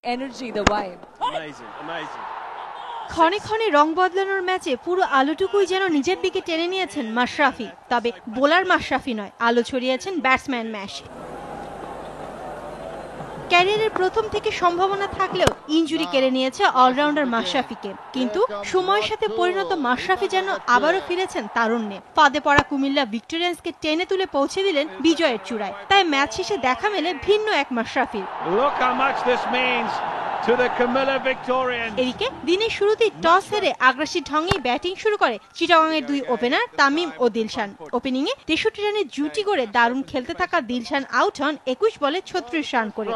energy, the vibe. Amazing, amazing. ক্ষণে ক্ষণে রং বদলানোর ম্যাচে পুরো আলোটুকুই যেন নিজের দিকে টেনে নিয়েছেন মাশরাফি। তবে বোলার মাশরাফি নয়, আলো ছড়িয়েছেন ব্যাটসম্যান ম্যাশ। ক্যারিয়ারের প্রথম থেকে সম্ভাবনা থাকলেও ইনজুরি কেড়ে নিয়েছে অলরাউন্ডার মাশরাফিকে, কিন্তু সময়ের সাথে পরিণত মাশরাফি যেন আবারও ফিরেছেন তারুণ্যে। ফাঁদে পড়া কুমিল্লা ভিক্টোরিয়ান্সকে টেনে তুলে পৌঁছে দিলেন বিজয়ের চূড়ায়। তাই ম্যাচ শেষে দেখা মেলে ভিন্ন এক মাশরাফির। এদিকে দিনের শুরুতেই টস হেরে আগ্রাসী ঢঙেই ব্যাটিং শুরু করে চিটাগংয়ের দুই ওপেনার তামিম ও দিলশান। ওপেনিংয়ে 63 রানের জুটি করে দারুণ খেলতে থাকা দিলশান আউট হন 21 বলে 36 রান করে।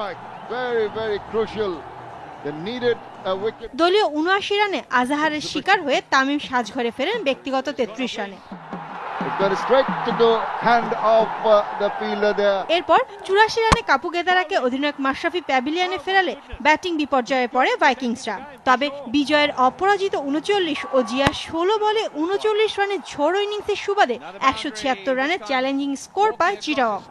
দলীয় 79 রানে আজাহারের শিকার হয়ে তামিম সাজঘরে ফেরেন ব্যক্তিগত 33 রানে। এরপর 84 রানে কাপুগেদারাকে অধিনায়ক মাশরাফি প্যাভিলিয়নে ফেরালে ব্যাটিং বিপর্যয়ে পড়ে ভাইকিংসরা। তবে বিজয়ের অপরাজিত 39 ও জিয়ার 16 বলে 39 রানের ঝোড়ো ইনিংসের সুবাদে 176 রানের চ্যালেঞ্জিং স্কোর পায় চিটাগং।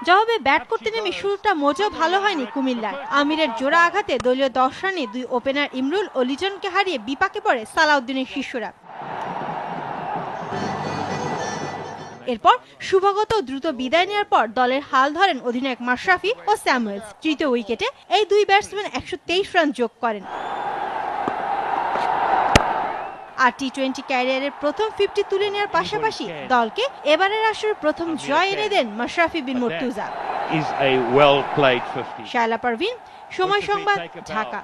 জবাবে ব্যাট করতে নেমে শুরুটা মোটেও ভালো হয়নি কুমিল্লার। আমিরের জোড়া আঘাতে দলীয় 10 রানে দুই ওপেনার ইমরুল ও লিটনকে হারিয়ে বিপাকে পড়ে সালাউদ্দিনের শিষ্যরা। এরপর শুভগত দ্রুত বিদায় নেওয়ার পর দলের হাল ধরেন অধিনায়ক মাশরাফি ও স্যামুয়েলস। তৃতীয় উইকেটে এই দুই ব্যাটসম্যান 123 রান যোগ করেন। আর টি20 ক্যারিয়ারের প্রথম 50 তুলে নেওয়ার পাশাপাশি দলকে এবারের আসরের প্রথম জয় এনে দেন মাশরাফি বিন মুর্তুজা। শায়লা পারভিন, সময় সংবাদ, ঢাকা।